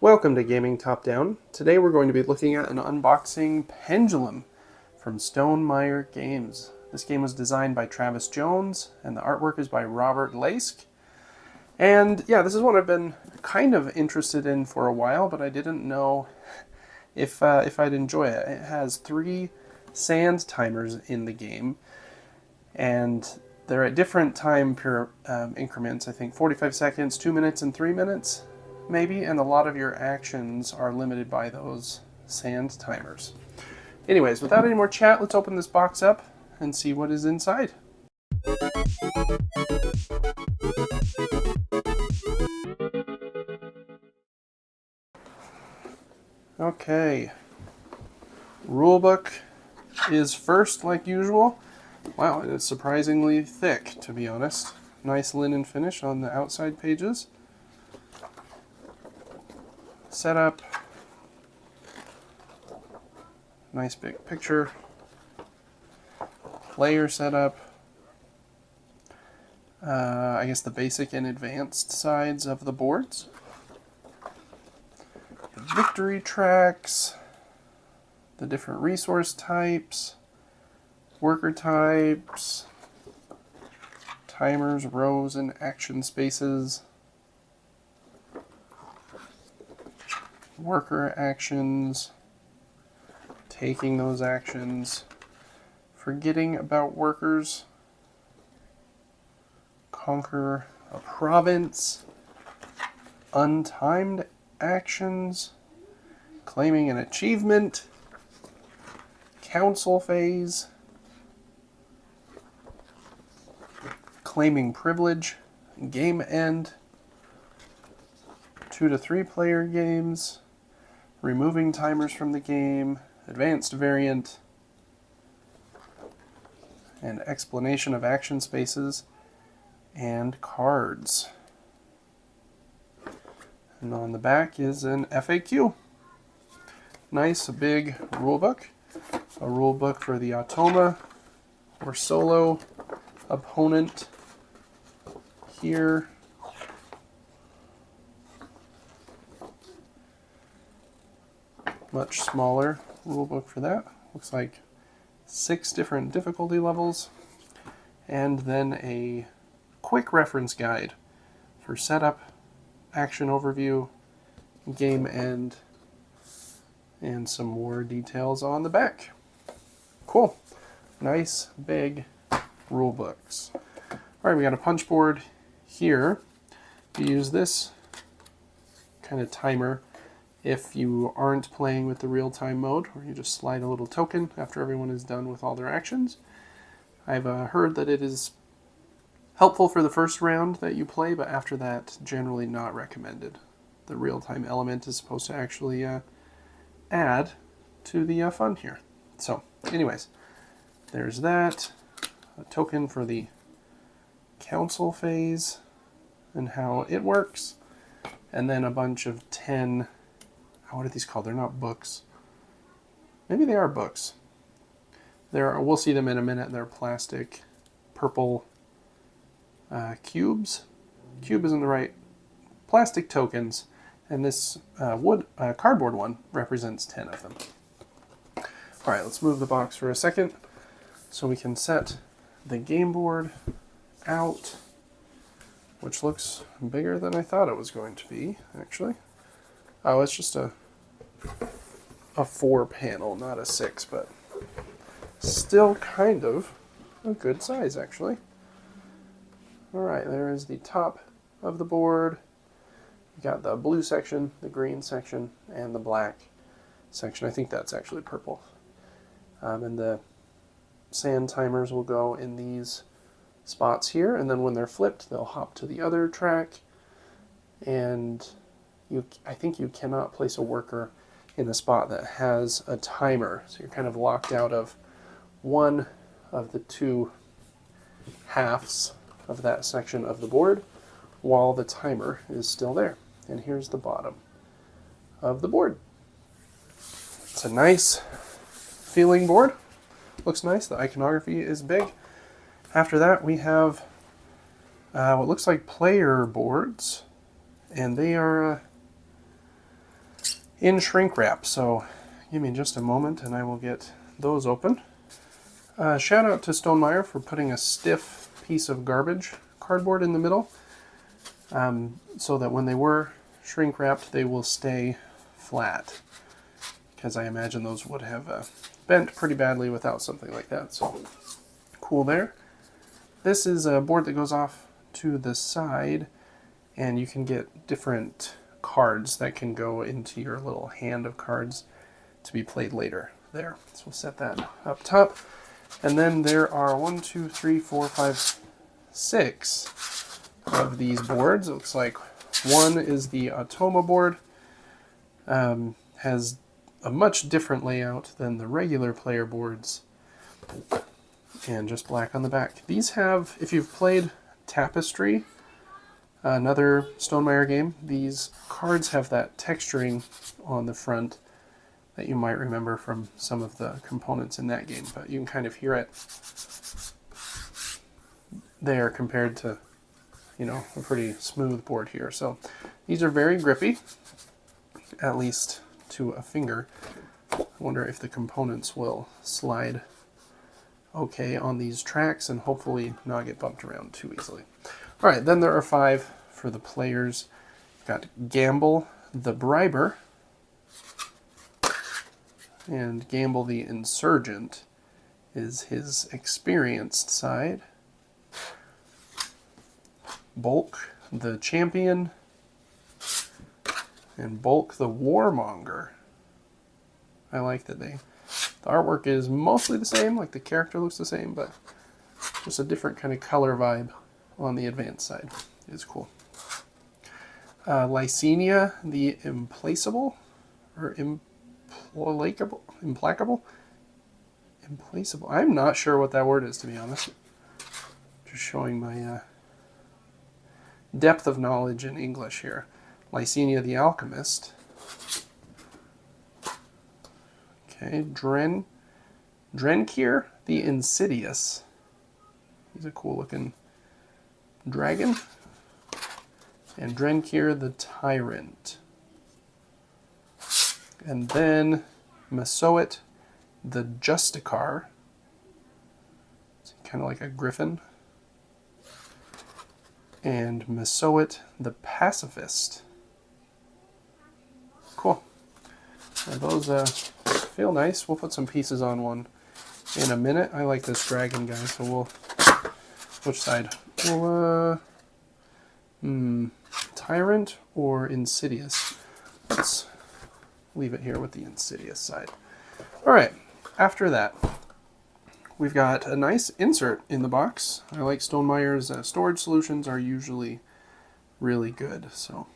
Welcome to Gaming Top Down. Today we're going to be looking at an unboxing Pendulum from Stonemaier Games. This game was designed by Travis Jones and the artwork is by Robert Leisk. And yeah, this is one I've been kind of interested in for a while, but I didn't know if I'd enjoy it. It has 3 sand timers in the game, and they're at different time increments. I think 45 seconds, 2 minutes, and 3 minutes. Maybe, and a lot of your actions are limited by those sand timers. Anyways, without any more chat, let's open this box up and see what is inside. Okay, rulebook is first like usual. Wow, it is surprisingly thick, to be honest. Nice linen finish on the outside pages. Setup, nice big picture, player setup, I guess the basic and advanced sides of the boards, the victory tracks, the different resource types, worker types, timers, rows, and action spaces, worker actions, taking those actions, forgetting about workers, conquer a province, untimed actions, claiming an achievement, council phase, claiming privilege, game end, 2 to 3 player games, removing timers from the game, advanced variant, and explanation of action spaces, and cards. And on the back is an FAQ. Nice big rulebook. A rulebook for the automa or solo opponent here. Much smaller rulebook for that. Looks like 6 different difficulty levels. And then a quick reference guide for setup, action overview, game end, and some more details on the back. Cool. Nice big rulebooks. Alright, we got a punch board here. You use this kind of timer if you aren't playing with the real-time mode, where you just slide a little token after everyone is done with all their actions. I've heard that it is helpful for the first round that you play, but after that, generally not recommended. The real-time element is supposed to actually add to the fun here. So, anyways, there's that. A token for the council phase and how it works. And then a bunch of 10... what are these called? They're not books. Maybe they are books. We'll see them in a minute. They're plastic, purple cubes. Cube isn't the right. Plastic tokens, and this cardboard one represents 10 of them. All right, let's move the box for a second so we can set the game board out, which looks bigger than I thought it was going to be, actually. Oh, it's just a 4 panel, not a 6, but still kind of a good size, actually. Alright, there is the top of the board. You got the blue section, the green section, and the black section. I think that's actually purple. And the sand timers will go in these spots here, and then when they're flipped, they'll hop to the other track, and I think you cannot place a worker in a spot that has a timer, so you're kind of locked out of one of the 2 halves of that section of the board while the timer is still there. And here's the bottom of the board. It's a nice feeling board. Looks nice. The iconography is big. After that, we have what looks like player boards, and they are in shrink wrap. So give me just a moment and I will get those open. Shout out to Stonemaier for putting a stiff piece of garbage cardboard in the middle, so that when they were shrink wrapped they will stay flat, because I imagine those would have bent pretty badly without something like that. So cool there. This is a board that goes off to the side, and you can get different cards that can go into your little hand of cards to be played later there. So we'll set that up top. And then there are 1, 2, 3, 4, 5, 6 of these boards. It looks like one is the Automa board. Has a much different layout than the regular player boards, and just black on the back. These have, if you've played Tapestry, another Stonemaier game, these cards have that texturing on the front that you might remember from some of the components in that game, but you can kind of hear it there compared to, you know, a pretty smooth board here. So these are very grippy, at least to a finger. I wonder if the components will slide okay on these tracks and hopefully not get bumped around too easily. All right, then there are 5 for the players. We've got Gamble the Briber, and Gamble the Insurgent is his experienced side. Bulk the Champion, and Bulk the Warmonger. I like that the artwork is mostly the same, like the character looks the same, but just a different kind of color vibe on the advanced side is cool. Lysenia the Implacable, or Implacable? I'm not sure what that word is, to be honest. Just showing my depth of knowledge in English here. Lysenia the Alchemist. Okay, Drenkir the Insidious. He's a cool looking dragon. And Drenkir the Tyrant. And then Masoet the Justicar. It's kind of like a griffin. And Masoet the Pacifist. Cool. And those feel nice. We'll put some pieces on one in a minute. I like this dragon guy, so we'll... Which side? We'll, Tyrant or Insidious? Let's leave it here with the Insidious side. Alright, after that, we've got a nice insert in the box. I like Stonemaier's storage solutions are usually really good, so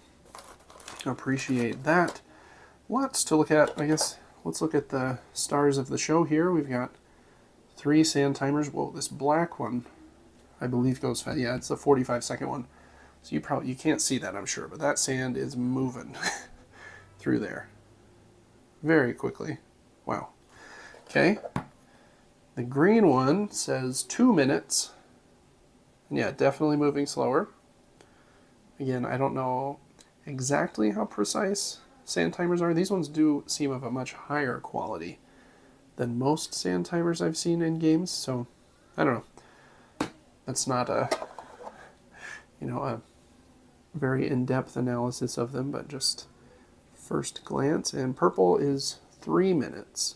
appreciate that. Lots to look at, I guess. Let's look at the stars of the show here. We've got 3 sand timers. Whoa, this black one, I believe goes fast. Yeah, it's the 45-second one. So you can't see that, I'm sure, but that sand is moving through there very quickly. Wow. Okay. The green one says 2 minutes. And yeah, definitely moving slower. Again, I don't know exactly how precise sand timers are. These ones do seem of a much higher quality than most sand timers I've seen in games, so I don't know. That's not a very in-depth analysis of them, but just first glance. And purple is 3 minutes.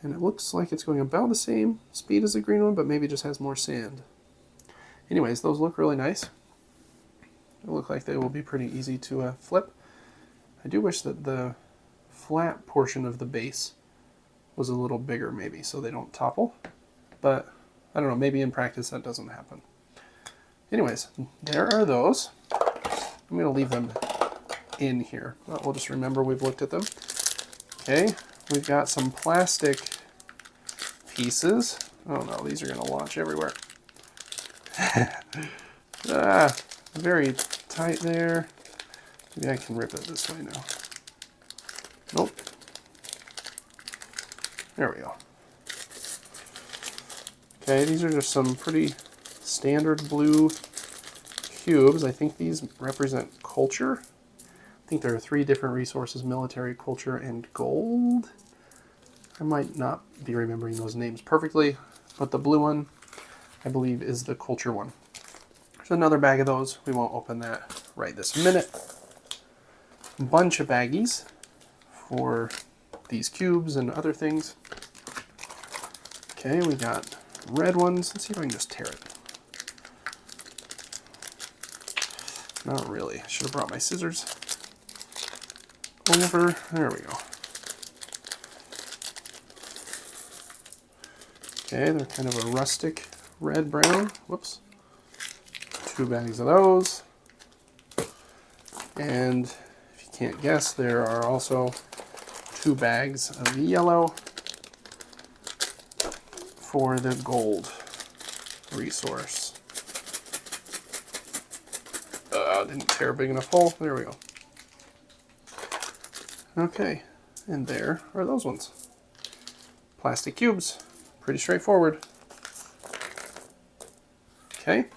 And it looks like it's going about the same speed as the green one, but maybe just has more sand. Anyways, those look really nice. They look like they will be pretty easy to flip. I do wish that the flat portion of the base was a little bigger maybe, so they don't topple. But I don't know, maybe in practice that doesn't happen. Anyways, there are those. I'm going to leave them in here. But we'll just remember we've looked at them. Okay, we've got some plastic pieces. Oh no, these are going to launch everywhere. Very tight there. Maybe I can rip it this way now. Nope. There we go. Okay, these are just some pretty standard blue cubes. I think these represent culture. I think there are 3 different resources: military, culture, and gold. I might not be remembering those names perfectly, but the blue one, I believe, is the culture one. There's another bag of those. We won't open that right this minute. A bunch of baggies for these cubes and other things. Okay, we got red ones. Let's see if I can just tear it. Not really. I should have brought my scissors over. There we go. Okay, they're kind of a rustic red-brown. Whoops. 2 bags of those. And if you can't guess, there are also 2 bags of yellow for the gold resource. Didn't tear a big enough hole. There we go. Okay, and there are those ones. Plastic cubes. Pretty straightforward. Okay.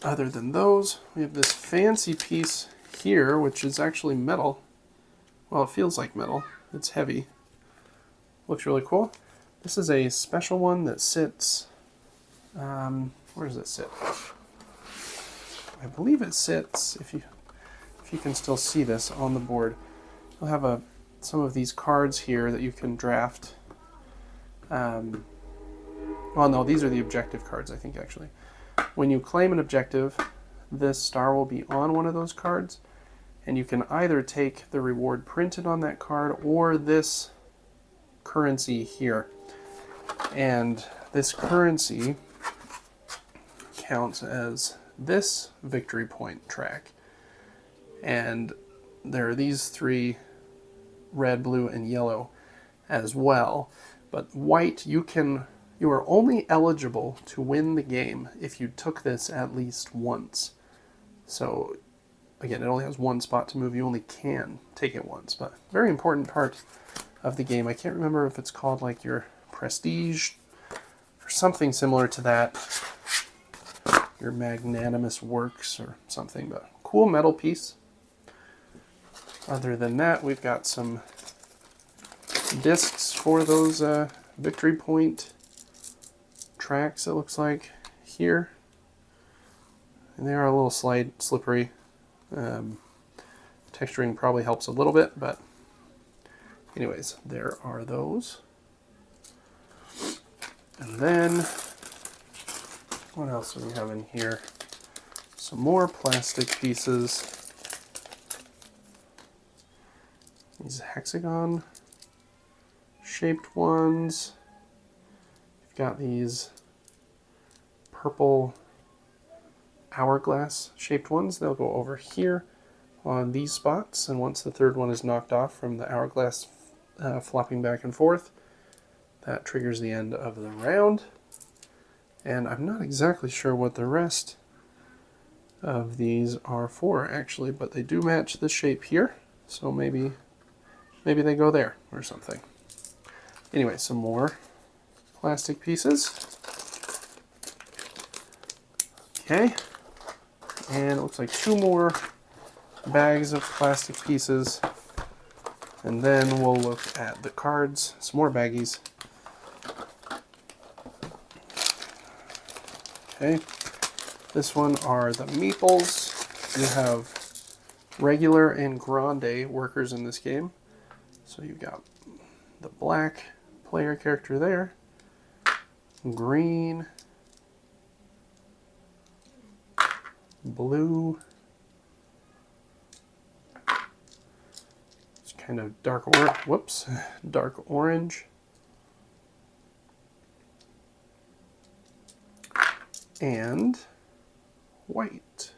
Other than those, we have this fancy piece here, which is actually metal. Well, it feels like metal. It's heavy. Looks really cool. This is a special one that sits... where does it sit? I believe it sits, if you can still see this, on the board. You'll have some of these cards here that you can draft. Well, no, these are the objective cards, I think, actually. When you claim an objective, this star will be on one of those cards, and you can either take the reward printed on that card or this currency here. And this currency counts as this victory point track. And there are these 3, red, blue, and yellow as well. But white, you are only eligible to win the game if you took this at least once. So again, it only has 1 spot to move. You only can take it once, but very important part of the game. I can't remember if it's called like your prestige or something similar to that. Your magnanimous works or something, but cool metal piece. Other than that, we've got some discs for those victory point tracks, it looks like, here. And they are a little slippery. Texturing probably helps a little bit, but anyways, there are those. And then, what else do we have in here? Some more plastic pieces. These hexagon shaped ones. You've got these purple hourglass shaped ones. They'll go over here on these spots, and once the 3rd one is knocked off from the hourglass flopping back and forth, that triggers the end of the round. And I'm not exactly sure what the rest of these are for, actually, but they do match the shape here, so maybe they go there or something. Anyway, some more plastic pieces. Okay, and it looks like 2 more bags of plastic pieces, and then we'll look at the cards. Some more baggies. Okay, this one are the meeples. You have regular and grande workers in this game. So you've got the black player character there, green, blue, it's kind of dark orange, and white.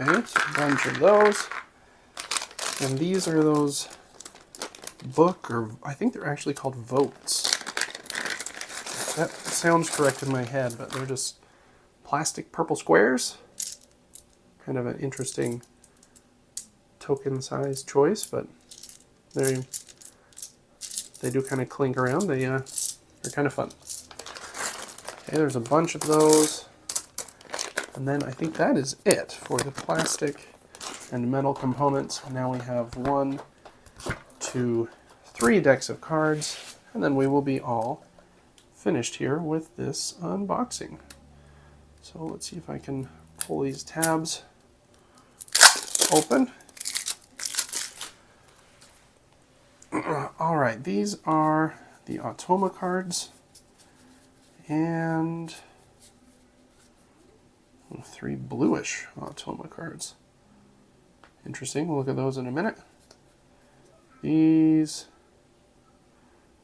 Okay, so a bunch of those. And these are those book, or I think they're actually called votes. That sounds correct in my head, but they're just plastic purple squares. Kind of an interesting token size choice, but they do kind of clink around. They're kind of fun. Okay, there's a bunch of those. And then I think that is it for the plastic and metal components. Now we have 1, 2, 3 decks of cards, and then we will be all finished here with this unboxing. So let's see if I can pull these tabs open. All right, these are the Automa cards, and 3 bluish Automa cards. Interesting, we'll look at those in a minute. These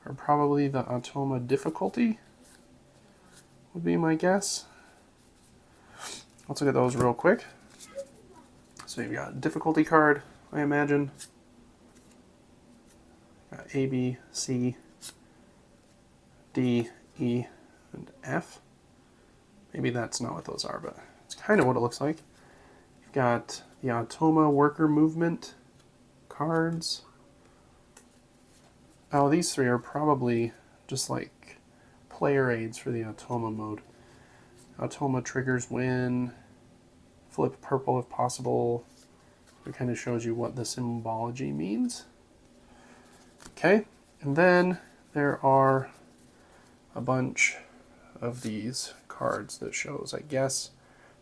are probably the Automa difficulty, would be my guess. Let's look at those real quick. So you've got difficulty card, I imagine. Got A, B, C, D, E, and F. Maybe that's not what those are, but it's kind of what it looks like. You've got the Automa worker movement cards. Oh, these 3 are probably just like player aids for the Automa mode. Automa triggers when, flip purple if possible. It kind of shows you what the symbology means. Okay, and then there are a bunch of these cards that shows, I guess,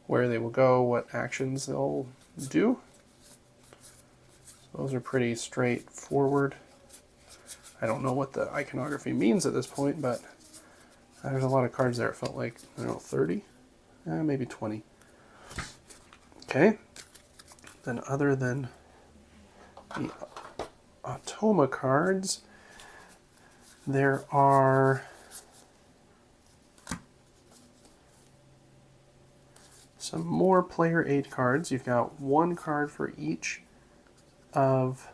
where they will go, what actions they'll do. Those are pretty straightforward. I don't know what the iconography means at this point, but there's a lot of cards there. It felt like, I don't know, 30? Maybe 20. Okay. Then other than the Automa cards, there are some more player aid cards. You've got 1 card for each of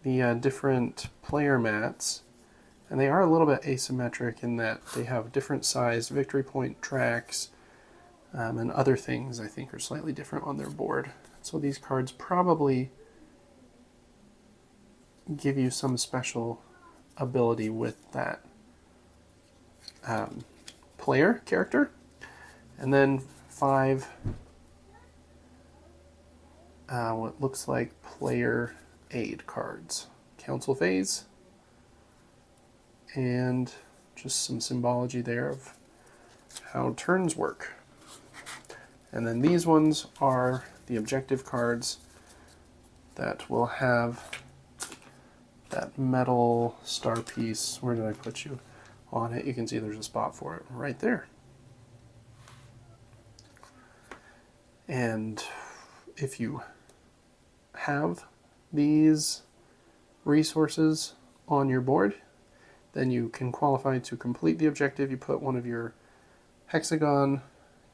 the different player mats, and they are a little bit asymmetric in that they have different size victory point tracks, and other things I think are slightly different on their board. So these cards probably give you some special ability with that player character. And then 5 what looks like player aid cards. Council phase, and just some symbology there of how turns work. And then these ones are the objective cards that will have that metal star piece. Where did I put you? On it. You can see there's a spot for it right there. And if you have these resources on your board, then you can qualify to complete the objective. You put one of your hexagon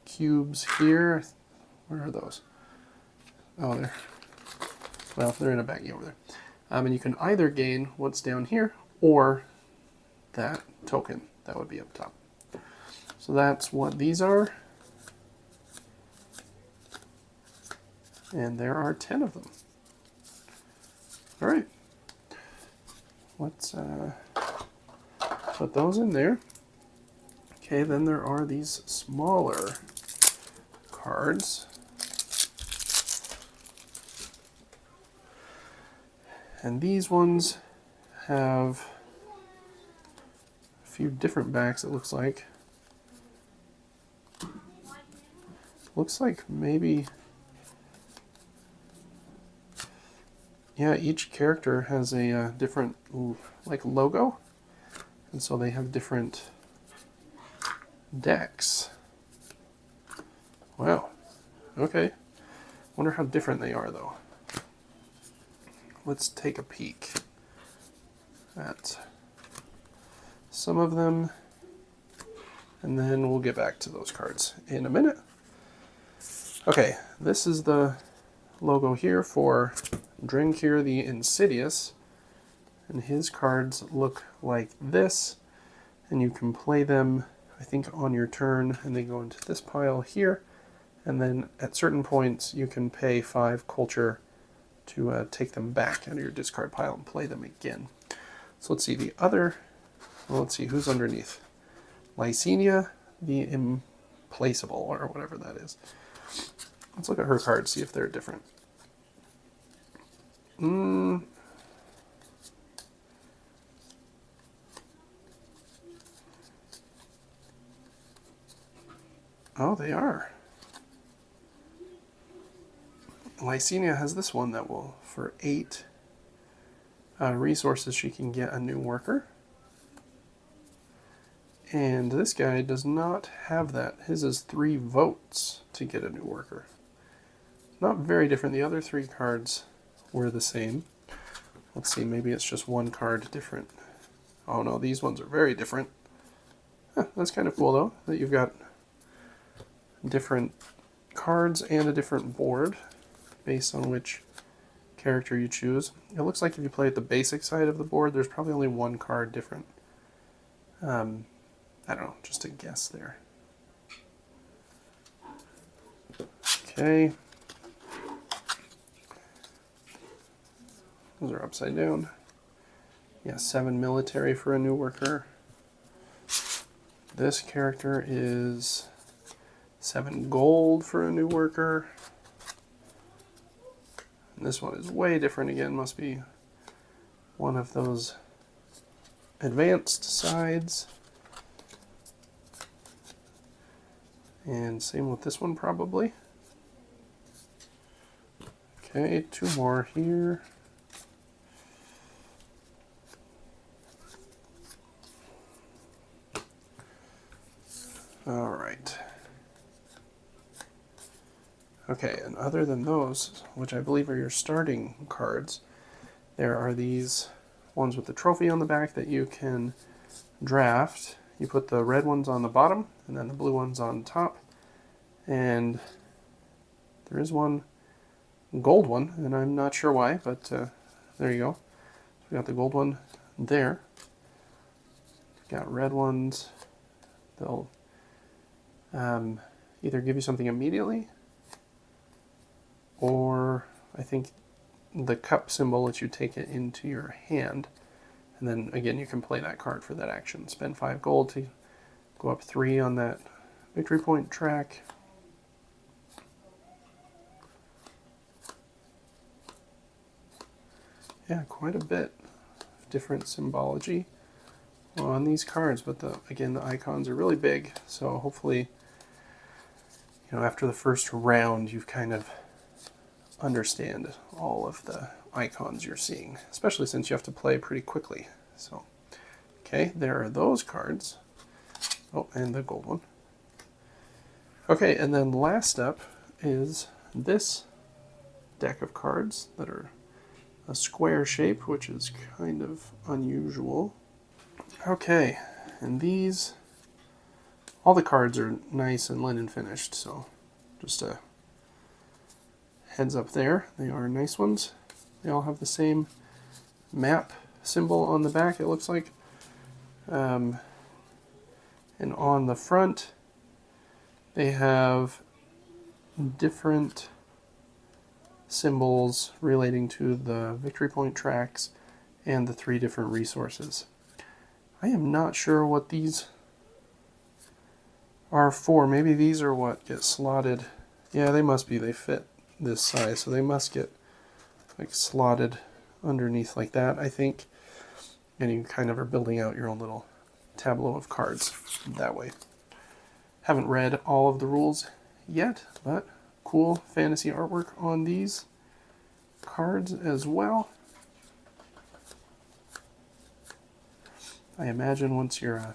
cubes here. Where are those? Oh, there. Well, they're in a baggie over there. And you can either gain what's down here or that token that would be up top. So that's what these are. And there are 10 of them. All right. Let's put those in there. Okay, then there are these smaller cards. And these ones have a few different backs, it looks like. Looks like maybe, yeah, each character has a different like logo, and so they have different decks. Wow. Okay. Wonder how different they are, though. Let's take a peek at some of them, and then we'll get back to those cards in a minute. Okay, this is the logo here for Drinkir the Insidious, and his cards look like this, and you can play them, I think, on your turn, and they go into this pile here, and then at certain points you can pay 5 culture to take them back out of your discard pile and play them again. So let's see, the other, well, let's see, who's underneath? Lysenia the replaceable, or whatever that is. Let's look at her cards, see if they're different. Oh, they are. Lysenia has this one that will, for 8 resources, she can get a new worker. And this guy does not have that. His is 3 votes to get a new worker. Not very different. The other 3 cards were the same. Let's see, maybe it's just 1 card different. Oh no, these ones are very different. Huh, that's kind of cool though, that you've got different cards and a different board based on which character you choose. It looks like if you play at the basic side of the board, there's probably only 1 card different. I don't know, just a guess there. Okay. Those are upside down. Yeah, 7 military for a new worker. This character is 7 gold for a new worker. And this one is way different again, must be one of those advanced sides. And same with this one probably. Okay, 2 more here. All right. Okay, and other than those, which I believe are your starting cards, there are these ones with the trophy on the back that you can draft. You put the red ones on the bottom, and then the blue ones on top. And there is one gold one, and I'm not sure why, but there you go. We got the gold one there. Got red ones. They'll either give you something immediately, or I think the cup symbol lets you take it into your hand. And then again, you can play that card for that action. Spend 5 gold to go up 3 on that victory point track. Yeah, quite a bit of different symbology on these cards, but again, the icons are really big, so hopefully, after the first round, you've kind of understand all of the icons you're seeing, especially since you have to play pretty quickly. So, okay, there are those cards. Oh, and the gold one. Okay, and then last up is this deck of cards that are a square shape, which is kind of unusual. Okay, and these, all the cards are nice and linen finished, so just a heads up there. They are nice ones. They all have the same map symbol on the back, it looks like. And on the front, they have different symbols relating to the victory point tracks and the 3 different resources. I am not sure what these are for. Maybe these are what get slotted. Yeah, they must be. They fit this size, so they must get like slotted underneath like that, I think. And you kind of are building out your own little tableau of cards that way. Haven't read all of the rules yet, but cool fantasy artwork on these cards as well. I imagine once you're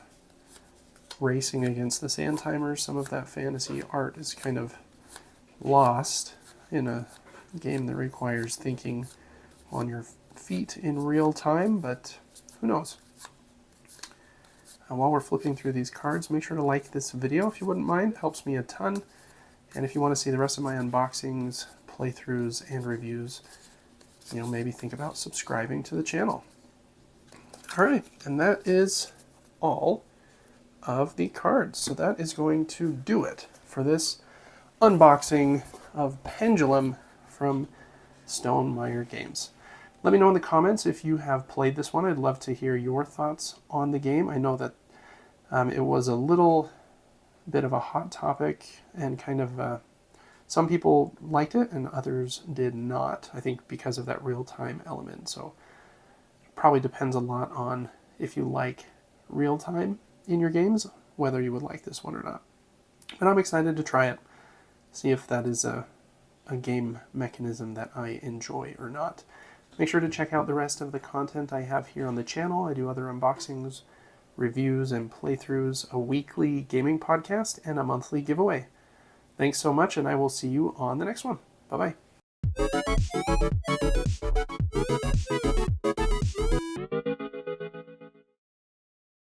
racing against the sand timers, some of that fantasy art is kind of lost in a game that requires thinking on your feet in real time, but who knows. And while we're flipping through these cards, make sure to like this video if you wouldn't mind. It helps me a ton. And if you want to see the rest of my unboxings, playthroughs, and reviews, maybe think about subscribing to the channel. Alright, and that is all of the cards. So that is going to do it for this unboxing of Pendulum from Stonemaier Games. Let me know in the comments if you have played this one. I'd love to hear your thoughts on the game. I know that it was a little bit of a hot topic, and kind of some people liked it and others did not, I think because of that real-time element. So probably depends a lot on if you like real-time in your games, whether you would like this one or not. But I'm excited to try it, see if that is a game mechanism that I enjoy or not. Make sure to check out the rest of the content I have here on the channel. I do other unboxings, reviews, and playthroughs, a weekly gaming podcast, and a monthly giveaway. Thanks so much, and I will see you on the next one. Bye-bye.